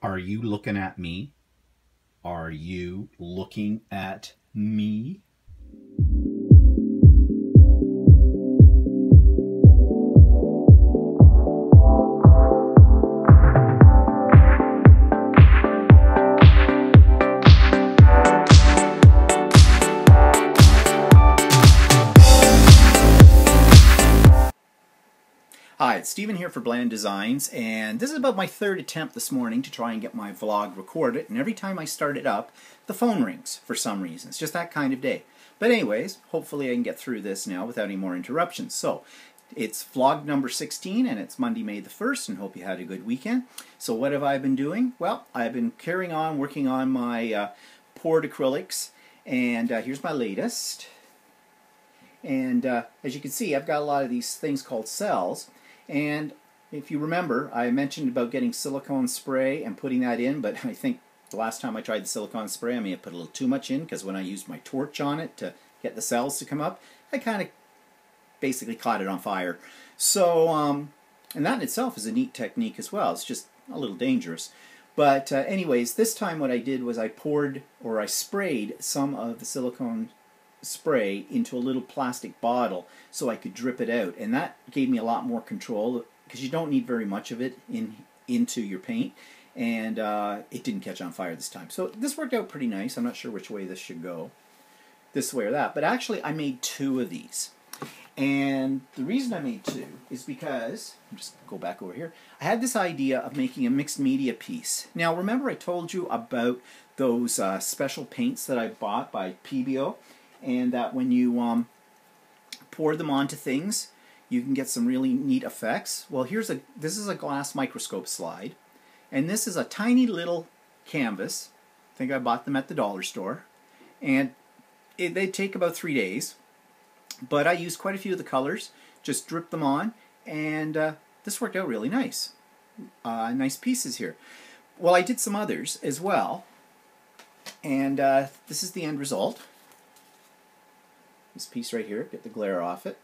Are you looking at me? Are you looking at me? Hi, it's Stephen here for Bland Designs, and this is about my third attempt this morning to try and get my vlog recorded, and every time I start it up, the phone rings for some reason. It's just that kind of day. But anyways, hopefully I can get through this now without any more interruptions. So, it's vlog number 16, and it's Monday, May the 1st, and hope you had a good weekend. So what have I been doing? Well, I've been carrying on working on my poured acrylics, and here's my latest. And as you can see, I've got a lot of these things called cells. And if you remember, I mentioned about getting silicone spray and putting that in, but I think the last time I tried the silicone spray, I may have put a little too much in, because when I used my torch on it to get the cells to come up, I kind of basically caught it on fire. So, and that in itself is a neat technique as well. It's just a little dangerous. But anyways, this time what I did was I poured, or I sprayed some of the silicone spray into a little plastic bottle so I could drip it out, and that gave me a lot more control, because you don't need very much of it into your paint, and it didn't catch on fire this time. So this worked out pretty nice. I'm not sure which way this should go, this way or that, but actually I made two of these. And the reason I made two is because, just go back over here, I had this idea of making a mixed media piece. Now remember I told you about those special paints that I bought by PBO, and that when you pour them onto things, you can get some really neat effects. Well, this is a glass microscope slide, and this is a tiny little canvas. I think I bought them at the dollar store, and they take about 3 days. But I used quite a few of the colors, just dripped them on, and this worked out really nice. Nice pieces here. Well, I did some others as well, and this is the end result. This piece right here, get the glare off it.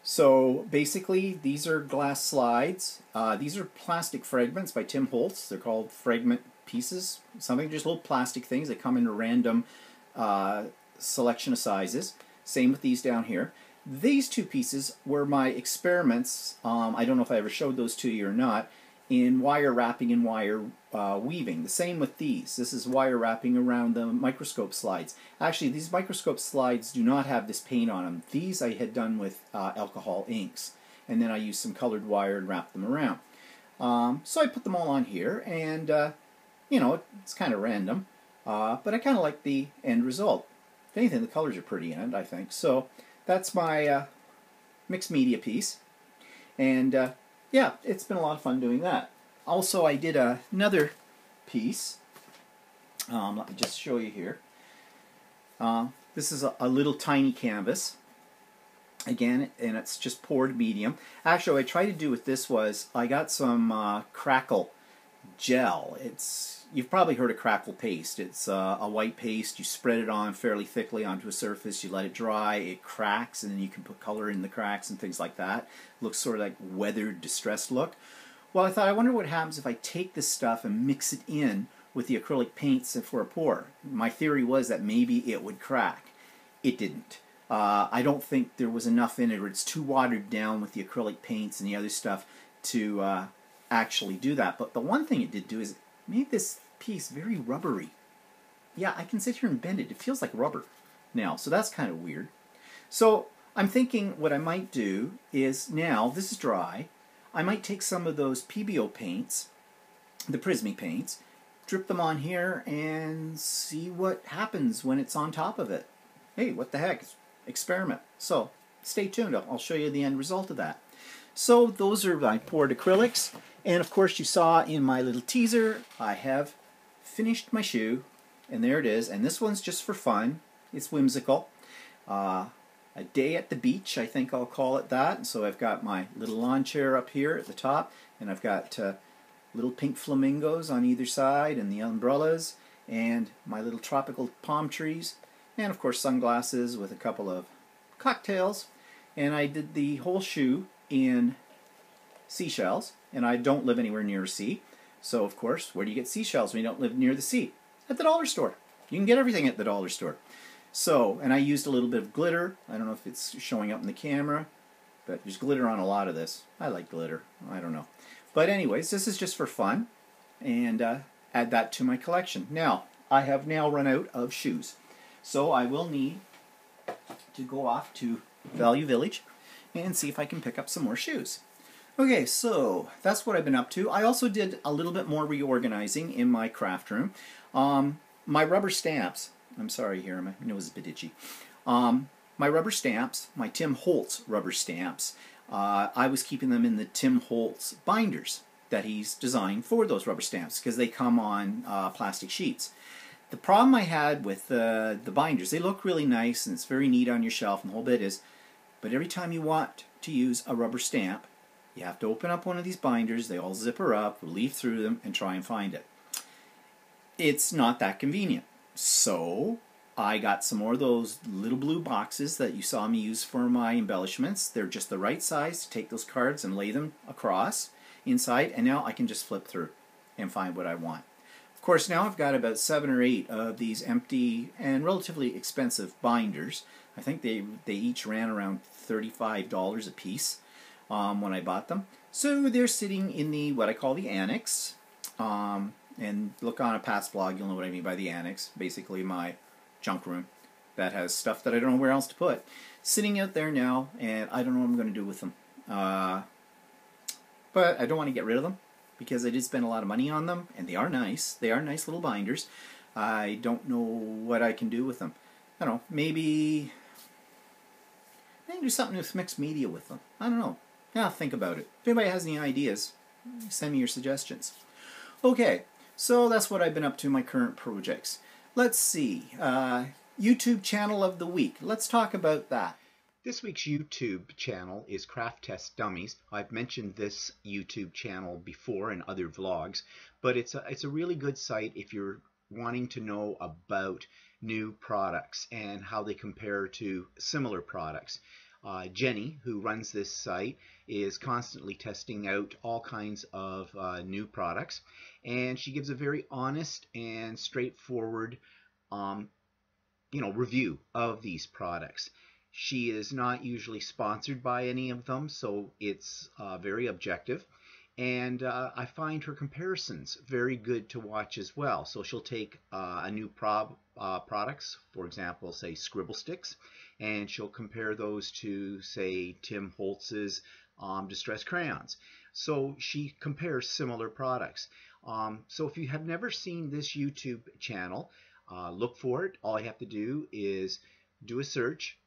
So basically these are glass slides. These are plastic fragments by Tim Holtz. They're called fragment pieces. Something, just little plastic things. They come in a random selection of sizes. Same with these down here. These two pieces were my experiments, I don't know if I ever showed those to you or not, in wire wrapping and wire weaving. The same with these. This is wire wrapping around the microscope slides. Actually, these microscope slides do not have this paint on them. These I had done with alcohol inks, and then I used some colored wire and wrapped them around. So I put them all on here, and you know, it's kind of random, but I kind of like the end result. If anything, the colors are pretty in it, I think. So that's my mixed media piece, and yeah, it's been a lot of fun doing that. Also, I did another piece. Let me just show you here. This is a little tiny canvas. Again, and it's just poured medium. Actually, what I tried to do with this was I got some crackle gel. You've probably heard of crackle paste. It's a white paste. You spread it on fairly thickly onto a surface. You let it dry. It cracks, and then you can put color in the cracks and things like that. It looks sort of like weathered, distressed look. Well, I thought, I wonder what happens if I take this stuff and mix it in with the acrylic paints for a pour. My theory was that maybe it would crack. It didn't. I don't think there was enough in it, or it's too watered down with the acrylic paints and the other stuff to actually do that. But the one thing it did do is it made this piece very rubbery. Yeah, I can sit here and bend it. It feels like rubber now, so that's kind of weird. So I'm thinking what I might do is, now this is dry, I might take some of those PBO paints, the Prismy paints, drip them on here and see what happens when it's on top of it. Hey, what the heck? Experiment. So stay tuned. I'll show you the end result of that. So those are my poured acrylics, and of course you saw in my little teaser I have finished my shoe, and there it is. And this one's just for fun. It's whimsical. A day at the beach, I think I'll call it that. So I've got my little lawn chair up here at the top, and I've got little pink flamingos on either side, and the umbrellas, and my little tropical palm trees, and of course sunglasses with a couple of cocktails. And I did the whole shoe in seashells, and I don't live anywhere near a sea, So, of course, where do you get seashells when you don't live near the sea? At the dollar store. You can get everything at the dollar store. So, and I used a little bit of glitter. I don't know if it's showing up in the camera, but there's glitter on a lot of this. I like glitter. I don't know. But anyways, this is just for fun, and add that to my collection. Now, I have now run out of shoes. So I will need to go off to Value Village and see if I can pick up some more shoes. Okay, so that's what I've been up to. I also did a little bit more reorganizing in my craft room. My rubber stamps, I'm sorry here, my nose is a bit itchy. My rubber stamps, my Tim Holtz rubber stamps, I was keeping them in the Tim Holtz binders that he's designed for those rubber stamps because they come on plastic sheets. The problem I had with the binders, they look really nice and it's very neat on your shelf and the whole bit is, but every time you want to use a rubber stamp, you have to open up one of these binders, they all zipper up, leaf through them, and try and find it. It's not that convenient. So I got some more of those little blue boxes that you saw me use for my embellishments. They're just the right size to take those cards and lay them across inside, and now I can just flip through and find what I want. Of course, now I've got about 7 or 8 of these empty and relatively expensive binders. I think they each ran around $35 a piece when I bought them. So they're sitting in the what I call the annex. And look on a past blog, you'll know what I mean by the annex. Basically my junk room that has stuff that I don't know where else to put. Sitting out there now, and I don't know what I'm going to do with them. But I don't want to get rid of them because I did spend a lot of money on them, and they are nice. They are nice little binders. I don't know what I can do with them. I don't know, maybe do something with mixed media with them. I don't know. Yeah, think about it. If anybody has any ideas, send me your suggestions. Okay, so that's what I've been up to, my current projects. Let's see. YouTube channel of the week. Let's talk about that. This week's YouTube channel is Craft Test Dummies. I've mentioned this YouTube channel before in other vlogs, but it's a really good site if you're wanting to know about new products and how they compare to similar products. Jenny, who runs this site, is constantly testing out all kinds of new products, and she gives a very honest and straightforward review of these products. She is not usually sponsored by any of them, so it's very objective. And I find her comparisons very good to watch as well. So she'll take a new products, for example, say Scribble sticks, and she'll compare those to, say, Tim Holtz's distress crayons. So she compares similar products. So if you have never seen this YouTube channel, look for it. All you have to do is do a search,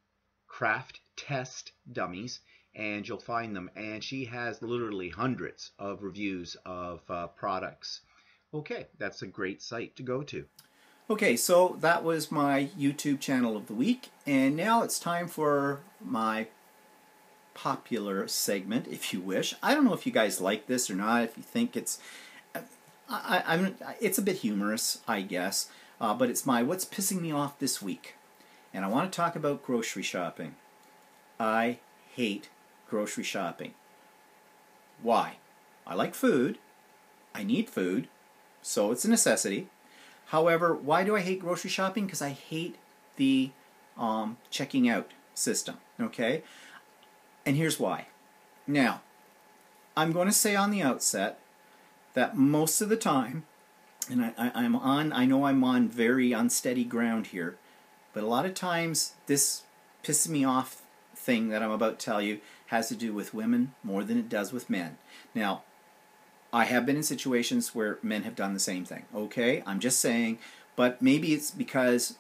Craft Test Dummies, and you'll find them. And she has literally hundreds of reviews of products. Okay, that's a great site to go to. Okay, so that was my YouTube channel of the week, and now it's time for my popular segment, if you wish. I don't know if you guys like this or not, if you think it's it's a bit humorous, I guess, but it's my What's Pissing Me Off This Week. And I want to talk about grocery shopping. I hate grocery shopping. Why? I like food. I need food, so it's a necessity. However, why do I hate grocery shopping? Because I hate the checking out system, okay? And here's why. Now, I'm going to say on the outset that most of the time, and I know I'm on very unsteady ground here, but a lot of times this pisses me off thing that I'm about to tell you has to do with women more than it does with men. Now, I have been in situations where men have done the same thing, okay? I'm just saying, but maybe it's because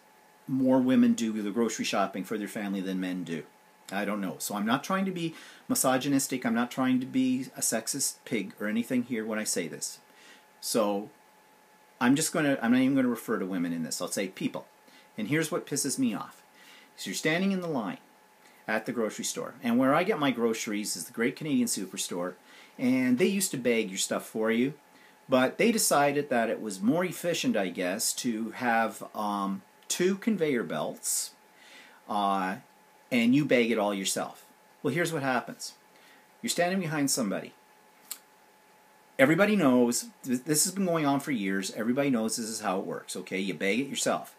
more women do the grocery shopping for their family than men do. I don't know. So I'm not trying to be misogynistic. I'm not trying to be a sexist pig or anything here when I say this. So I'm not even going to refer to women in this. I'll say people. And here's what pisses me off. So you're standing in the line at the grocery store. And where I get my groceries is the Great Canadian Superstore. And they used to bag your stuff for you. But they decided that it was more efficient, I guess, to have 2 conveyor belts and you bag it all yourself. Well, here's what happens. You're standing behind somebody. everybody knows, this has been going on for years, everybody knows this is how it works, okay? You bag it yourself.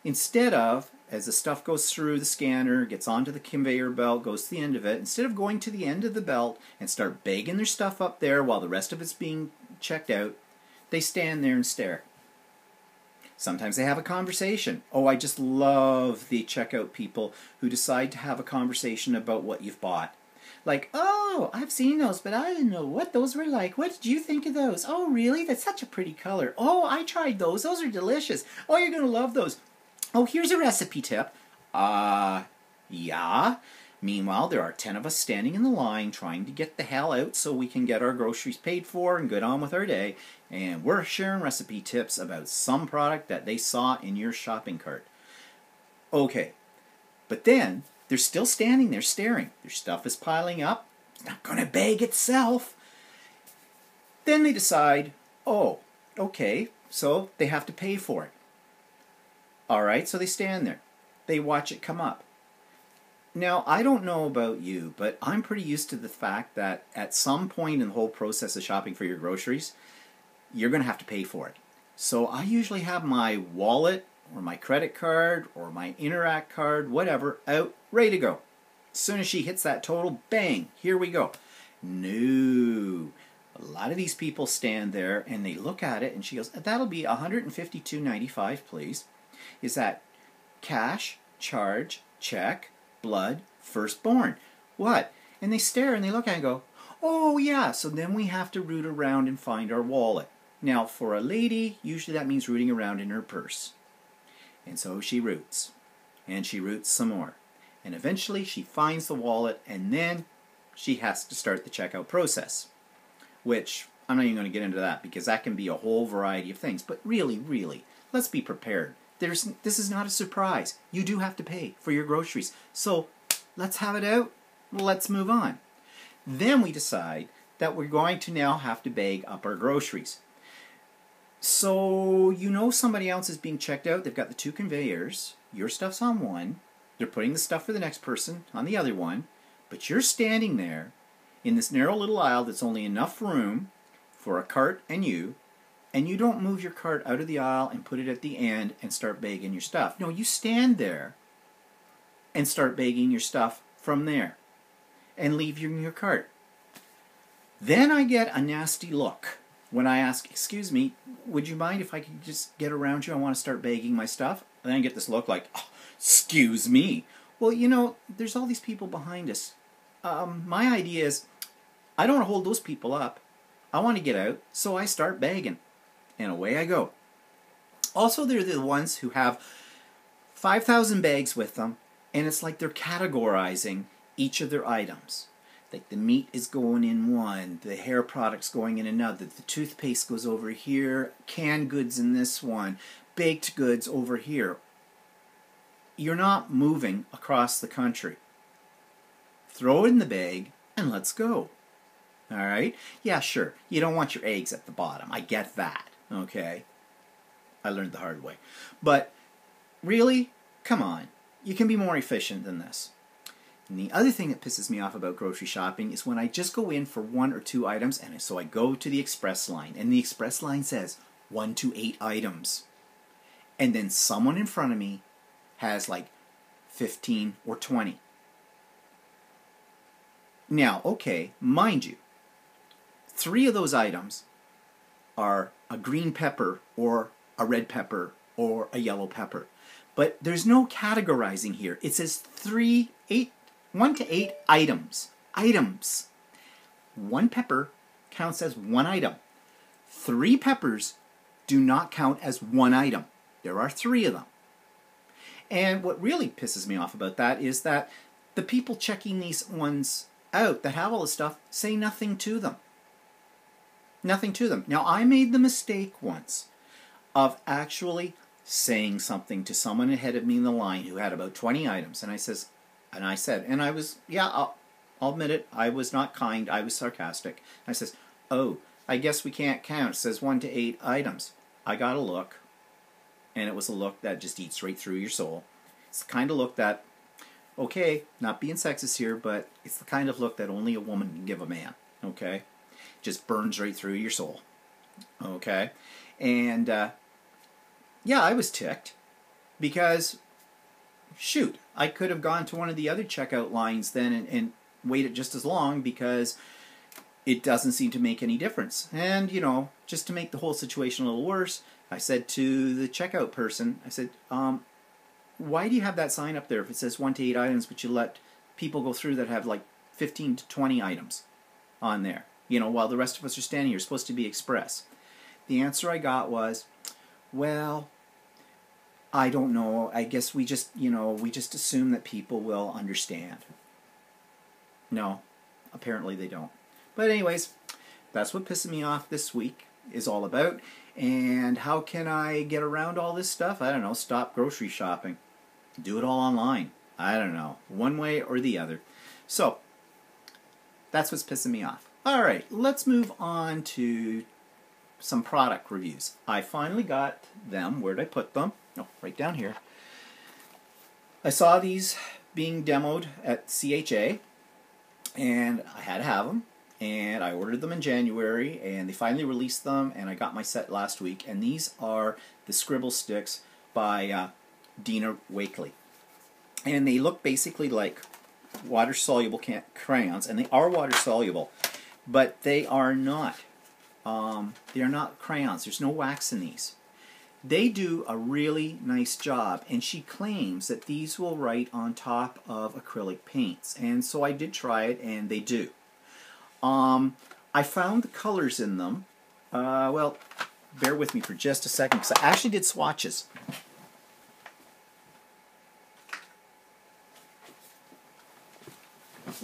Instead of, as the stuff goes through the scanner, gets onto the conveyor belt, goes to the end of it, instead of going to the end of the belt and start bagging their stuff up there while the rest of it's being checked out, they stand there and stare. Sometimes they have a conversation. Oh, I just love the checkout people who decide to have a conversation about what you've bought. Like, oh, I've seen those, but I didn't know what those were like. What did you think of those? Oh, really? That's such a pretty color. Oh, I tried those. Those are delicious. Oh, you're going to love those. Oh, here's a recipe tip. Yeah. Meanwhile, there are 10 of us standing in the line trying to get the hell out so we can get our groceries paid for and get on with our day. And we're sharing recipe tips about some product that they saw in your shopping cart. Okay. But then, they're still standing there staring. Their stuff is piling up. It's not going to bag itself. Then they decide, oh, okay, so they have to pay for it. Alright, so they stand there. They watch it come up. Now, I don't know about you, but I'm pretty used to the fact that at some point in the whole process of shopping for your groceries, you're going to have to pay for it. So I usually have my wallet or my credit card or my Interact card, whatever, out, ready to go. As soon as she hits that total, bang, here we go. No. A lot of these people stand there and they look at it and she goes, that'll be $152.95, please. Is that cash, charge, check, blood, firstborn? What? And they stare and they look at it and go, oh yeah, so then we have to root around and find our wallet. Now, for a lady, usually that means rooting around in her purse. And so she roots. And she roots some more. And eventually she finds the wallet and then she has to start the checkout process. Which, I'm not even going to get into that because that can be a whole variety of things. But really, let's be prepared. This is not a surprise. You do have to pay for your groceries. So let's have it out. Let's move on. Then we decide that we're going to now have to bag up our groceries. So you know somebody else is being checked out. They've got the 2 conveyors. Your stuff's on one. They're putting the stuff for the next person on the other one. But you're standing there in this narrow little aisle that's only enough room for a cart and you don't move your cart out of the aisle and put it at the end and start bagging your stuff. No, you stand there and start bagging your stuff from there and leave your cart. Then I get a nasty look when I ask, excuse me, would you mind if I could just get around you? I want to start bagging my stuff. And then I get this look like, oh, excuse me. Well, you know, there's all these people behind us. My idea is, I don't want to hold those people up. I want to get out, so I start bagging. And away I go. Also, they're the ones who have 5,000 bags with them, and it's like they're categorizing each of their items. Like the meat is going in one, the hair product's going in another, the toothpaste goes over here, canned goods in this one, baked goods over here. You're not moving across the country. Throw it in the bag, and let's go. Alright? Yeah, sure. You don't want your eggs at the bottom. I get that. Okay? I learned the hard way. But, really? Come on. You can be more efficient than this. And the other thing that pisses me off about grocery shopping is when I just go in for 1 or 2 items, and so I go to the express line, and the express line says 1 to 8 items. And then someone in front of me has like 15 or 20. Now, okay, mind you, 3 of those items are a green pepper or a red pepper or a yellow pepper. But there's no categorizing here. It says 1 to 8 items. Items. 1 pepper counts as 1 item. 3 peppers do not count as 1 item. There are 3 of them. And what really pisses me off about that is that the people checking these ones out that have all this stuff say nothing to them. Nothing to them. Now, I made the mistake once of actually saying something to someone ahead of me in the line who had about 20 items, and I was, yeah, I'll admit it, I was not kind, I was sarcastic. I says, oh, I guess we can't count. It says 1 to 8 items. I got a look, and it was a look that just eats right through your soul. It's the kind of look that, okay, not being sexist here, but it's the kind of look that only a woman can give a man, okay? Just burns right through your soul. Okay? And yeah, I was ticked because, shoot, I could have gone to one of the other checkout lines then and waited just as long, because it doesn't seem to make any difference. And, you know, just to make the whole situation a little worse, I said to the checkout person, I said, why do you have that sign up there if it says 1 to 8 items, but you let people go through that have like 15 to 20 items on there? You know, while the rest of us are standing here, supposed to be express. The answer I got was, well, I don't know. I guess we just, you know, we just assume that people will understand. No, apparently they don't. But anyways, that's what pissing me off this week is all about. And how can I get around all this stuff? I don't know. Stop grocery shopping. Do it all online. I don't know. One way or the other. So, that's what's pissing me off. All right, let's move on to some product reviews. I finally got them. Where'd I put them? Oh, right down here. I saw these being demoed at CHA, and I had to have them. And I ordered them in January, and they finally released them, and I got my set last week. And these are the Scribble sticks by Dina Wakley. And they look basically like water-soluble crayons, and they are water-soluble, but they are not. They are not crayons. There's no wax in these. They do a really nice job, and she claims that these will write on top of acrylic paints. And so I did try it, and they do. I found the colors in them. Well, bear with me for just a second, because I actually did swatches.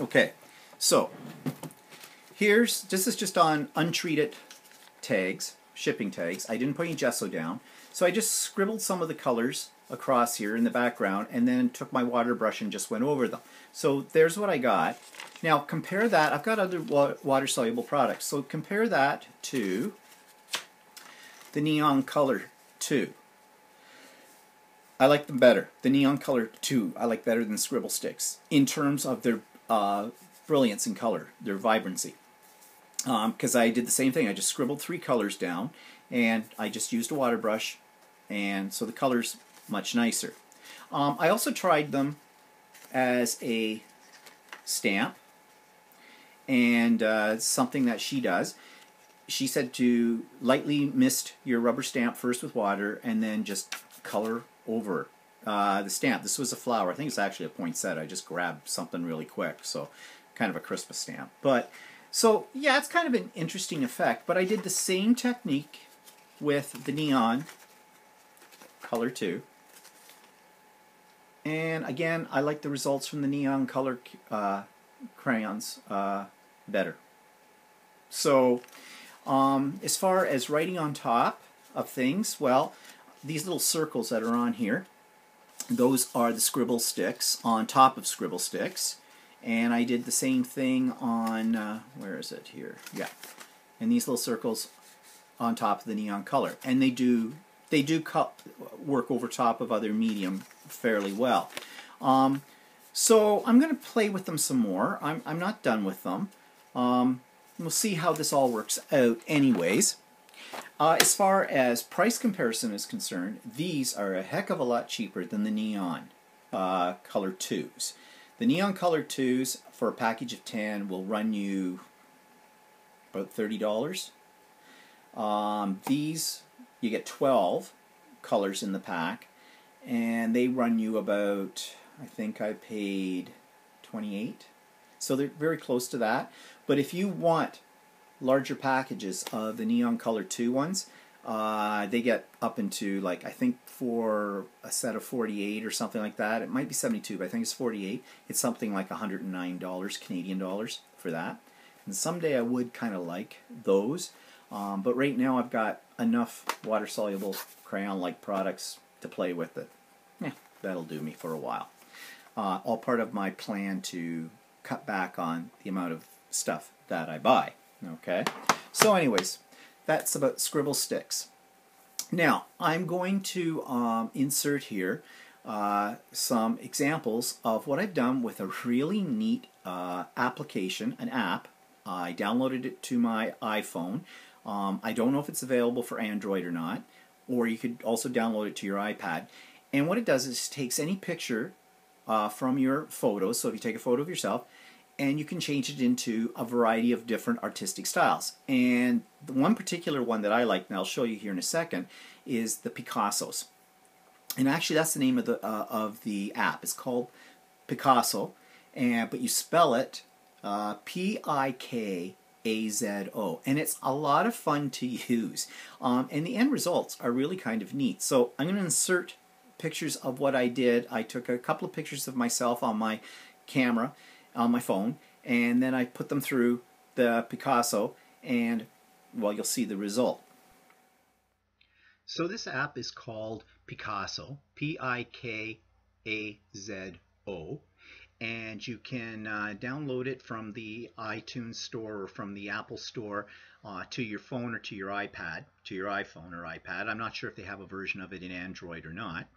Okay, so this is just on untreated tags, shipping tags. I didn't put any gesso down, so I just scribbled some of the colors across here in the background, and then took my water brush and just went over them. So there's what I got. Now compare that. I've got other water-soluble products, so compare that to the Neon Color 2. I like them better. The Neon Color 2 I like better than Scribble sticks in terms of their brilliance in color, their vibrancy. Because I did the same thing. I just scribbled 3 colors down, and I just used a water brush, and so the color's much nicer. I also tried them as a stamp, and something that she does. She said to lightly mist your rubber stamp first with water, and then just color over the stamp. This was a flower. I think it's actually a poinsettia. I just grabbed something really quick, so kind of a Christmas stamp. But so yeah, it's kind of an interesting effect. But I did the same technique with the Neon Color 2. And again, I like the results from the Neon Color crayons better. So as far as writing on top of things, well, these little circles that are on here, those are the Scribble sticks on top of Scribble sticks. And I did the same thing on, where is it here? Yeah. And these little circles on top of the Neon Color. And they do work over top of other medium fairly well. So I'm going to play with them some more. I'm not done with them. We'll see how this all works out anyways. As far as price comparison is concerned, these are a heck of a lot cheaper than the Neon Color 2s. The Neon Color 2s for a package of 10 will run you about $30. These, you get 12 colors in the pack, and they run you about, I think I paid $28. So they're very close to that. But if you want larger packages of the Neon Color 2 ones, they get up into, like, I think for a set of 48 or something like that, it might be 72, but I think it's 48. It's something like $109 Canadian dollars for that. And someday I would kind of like those, but right now I've got enough water-soluble crayon-like products to play with it. Yeah, that'll do me for a while. All part of my plan to cut back on the amount of stuff that I buy. Okay, so anyways, that's about Scribble sticks. Now, I'm going to insert here some examples of what I've done with a really neat application, an app I downloaded it to my iPhone. I don't know if it's available for Android or not, or you could also download it to your iPad. And what it does is it takes any picture from your photos, so if you take a photo of yourself, and you can change it into a variety of different artistic styles. And the one particular one that I like, and I'll show you here in a second, is the Picassos. And actually that's the name of the app. It's called Picasso, but you spell it P-I-K-A-Z-O, and it's a lot of fun to use. And the end results are really kind of neat. So I'm going to insert pictures of what I did. I took a couple of pictures of myself on my camera, on my phone, and then I put them through the Picasso, and well, you'll see the result. So this app is called Picasso, P-I-K-A-Z-O, and you can download it from the iTunes Store or from the Apple Store to your phone or to your iPad, to your iPhone or iPad. I'm not sure if they have a version of it in Android or not.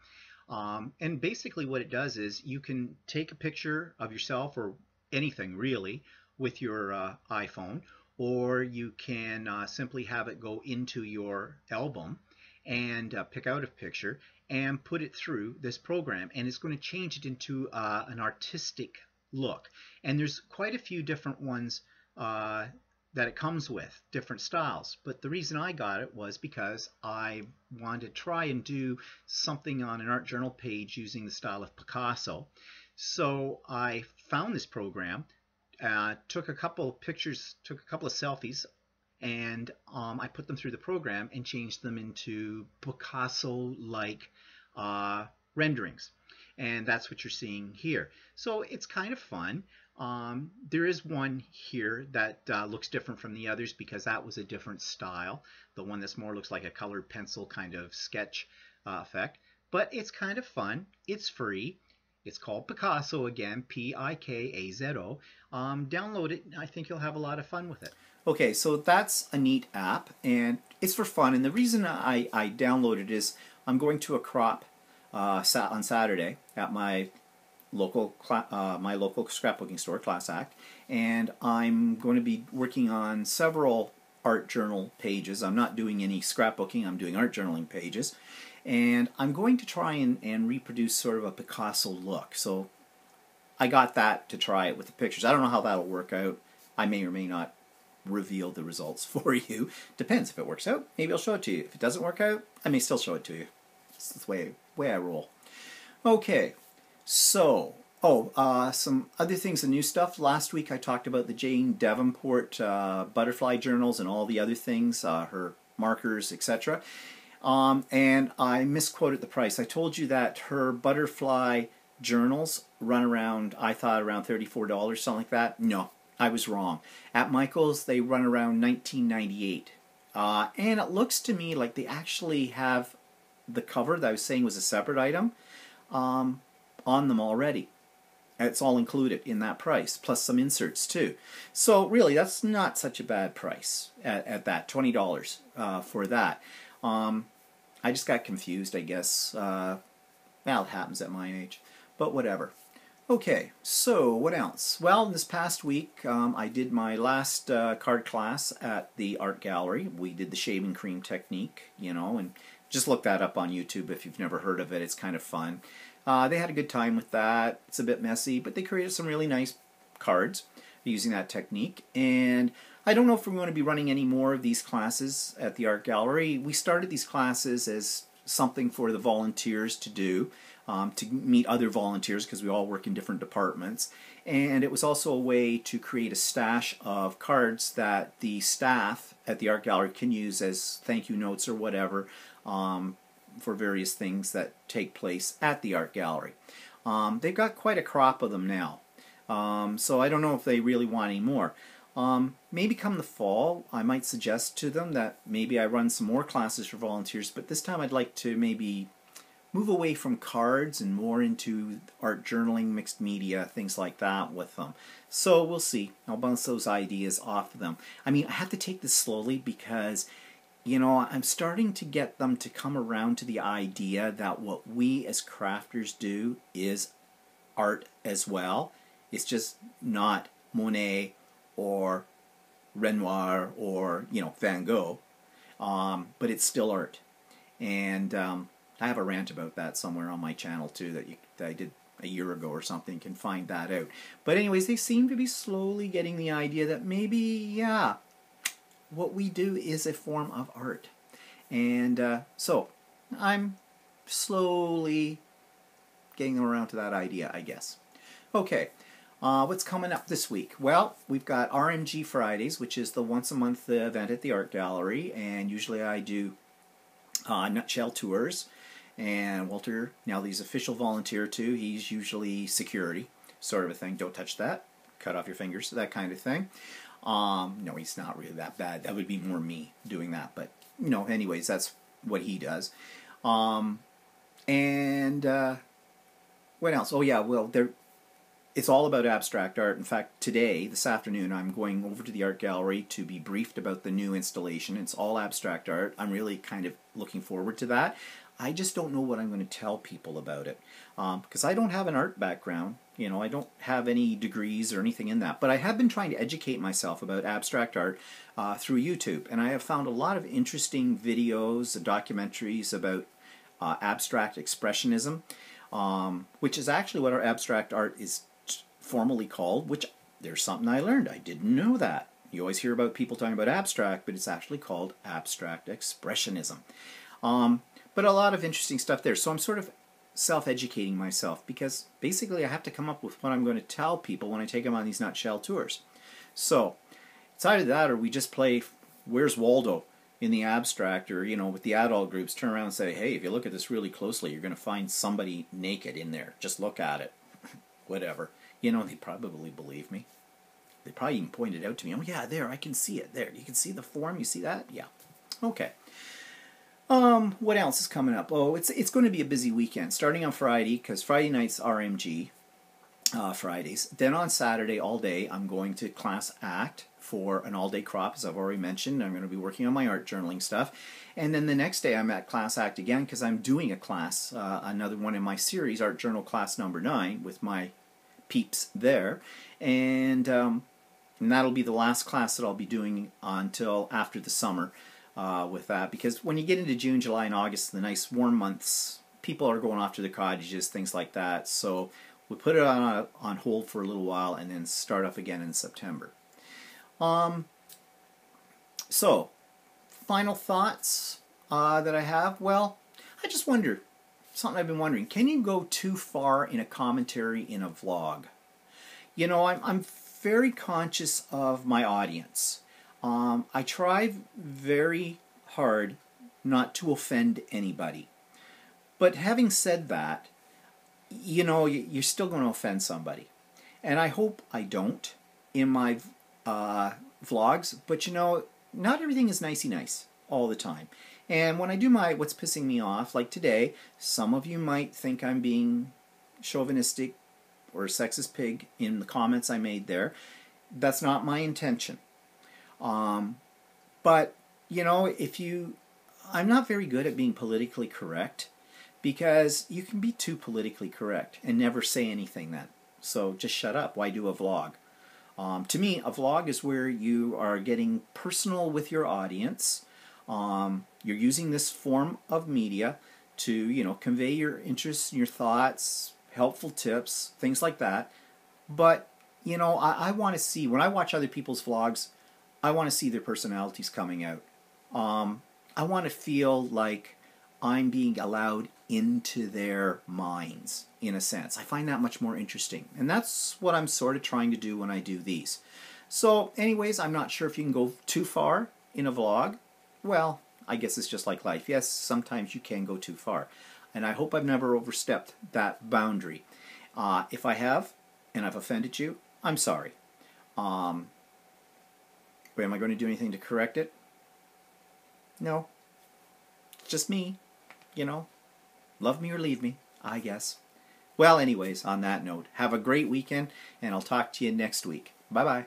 And basically what it does is you can take a picture of yourself or anything really with your iPhone, or you can simply have it go into your album and pick out a picture and put it through this program, and it's going to change it into an artistic look. And there's quite a few different ones that it comes with, different styles. But the reason I got it was because I wanted to try and do something on an art journal page using the style of Picasso. So I found this program, took a couple of pictures, took a couple of selfies, and I put them through the program and changed them into Picasso-like renderings. And that's what you're seeing here. So it's kind of fun. There is one here that looks different from the others because that was a different style. The one that's more looks like a colored pencil kind of sketch effect. But it's kind of fun. It's free. It's called Picasso again, P-I-K-A-Z-O. Download it. I think you'll have a lot of fun with it. Okay, so that's a neat app, and it's for fun. And the reason I downloaded it is I'm going to a crop on Saturday at my local scrapbooking store, Class Act, and I'm going to be working on several art journal pages. I'm not doing any scrapbooking, I'm doing art journaling pages, and I'm going to try and reproduce sort of a Picasso look. So I got that to try it with the pictures. I don't know how that'll work out. I may or may not reveal the results for you. Depends. If it works out, maybe I'll show it to you. If it doesn't work out, I may still show it to you. It's the way I roll. Okay, so some other things and new stuff. Last week I talked about the Jane Davenport butterfly journals and all the other things, her markers, etc. And I misquoted the price. I told you that her butterfly journals run around, I thought around $34, something like that. No, I was wrong. At Michael's they run around $19.98. And it looks to me like they actually have the cover that I was saying was a separate item on them already. It's all included in that price, plus some inserts too. So really, that's not such a bad price at that, $20 for that. I just got confused, I guess. Well, it happens at my age, but whatever. Okay, so what else? Well, this past week I did my last card class at the art gallery. We did the shaving cream technique, you know, and just look that up on YouTube if you've never heard of it. It's kind of fun. They had a good time with that. It's a bit messy, but they created some really nice cards using that technique. And I don't know if we're going to be running any more of these classes at the art gallery. We started these classes as something for the volunteers to do, to meet other volunteers because we all work in different departments. And it was also a way to create a stash of cards that the staff at the art gallery can use as thank you notes or whatever for various things that take place at the art gallery. They've got quite a crop of them now, so I don't know if they really want any more. Maybe come the fall, I might suggest to them that maybe I run some more classes for volunteers, but this time I'd like to maybe move away from cards and more into art journaling, mixed media, things like that with them. So we'll see. I'll bounce those ideas off of them. I mean, I have to take this slowly because, you know, I'm starting to get them to come around to the idea that what we as crafters do is art as well. It's just not Monet or Renoir or, you know, Van Gogh, but it's still art. And I have a rant about that somewhere on my channel too that I did a year ago or something. You can find that out. But anyways, they seem to be slowly getting the idea that maybe, yeah, what we do is a form of art. And so I'm slowly getting around to that idea, I guess. Okay, what's coming up this week? Well, we've got RMG Fridays, which is the once-a-month event at the art gallery, and usually I do nutshell tours. And Walter, now he's official volunteer too. He's usually security, sort of a thing. Don't touch that. Cut off your fingers, that kind of thing. No, he's not really that bad. That would be more me doing that. But, you know, anyways, that's what he does. What else? Oh, yeah, well, it's all about abstract art. In fact, today, this afternoon, I'm going over to the art gallery to be briefed about the new installation. It's all abstract art. I'm really kind of looking forward to that. I just don't know what I'm going to tell people about it, because I don't have an art background. You know, I don't have any degrees or anything in that, but I have been trying to educate myself about abstract art through YouTube, and I have found a lot of interesting videos, documentaries about abstract expressionism, which is actually what our abstract art is formally called, which there's something I learned. I didn't know that. You always hear about people talking about abstract, but it's actually called abstract expressionism. But a lot of interesting stuff there. So I'm sort of self-educating myself because basically I have to come up with what I'm going to tell people when I take them on these nutshell tours. So it's either that or we just play Where's Waldo in the abstract, or, you know, with the adult groups, turn around and say, hey, if you look at this really closely, you're going to find somebody naked in there. Just look at it. Whatever. You know, they probably believe me. They probably even pointed out to me, oh yeah, there, I can see it. There, you can see the form, you see that? Yeah. Okay. What else is coming up? Oh, it's going to be a busy weekend, starting on Friday, because Friday night's RMG Fridays. Then on Saturday, all day, I'm going to class act for an all-day crop, as I've already mentioned. I'm going to be working on my art journaling stuff. And then the next day, I'm at class act again, because I'm doing a class, another one in my series, Art Journal Class Number 9, with my peeps there. And that'll be the last class that I'll be doing until after the summer. With that, because when you get into June, July, and August, the nice warm months, people are going off to their cottages, things like that. So we put it on hold for a little while and then start up again in September. So, final thoughts that I have. Well, I just wonder, something I've been wondering, can you go too far in a commentary in a vlog? You know, I'm very conscious of my audience. I try very hard not to offend anybody. But having said that, you know, you're still going to offend somebody. And I hope I don't in my vlogs. But, you know, not everything is nicey nice all the time. And when I do my What's Pissing Me Off, like today, some of you might think I'm being chauvinistic or a sexist pig in the comments I made there. That's not my intention. But, you know, I'm not very good at being politically correct, because you can be too politically correct and never say anything then. So just shut up. Why do a vlog? To me, a vlog is where you are getting personal with your audience. You're using this form of media to, you know, convey your interests and your thoughts, helpful tips, things like that. But, you know, I want to see, when I watch other people's vlogs, I want to see their personalities coming out. I want to feel like I'm being allowed into their minds, in a sense. I find that much more interesting. And that's what I'm sort of trying to do when I do these. So, anyways, I'm not sure if you can go too far in a vlog. Well, I guess it's just like life. Yes, sometimes you can go too far. And I hope I've never overstepped that boundary. If I have, and I've offended you, I'm sorry. But am I going to do anything to correct it? No. It's just me. You know. Love me or leave me, I guess. Well, anyways, on that note, have a great weekend, and I'll talk to you next week. Bye-bye.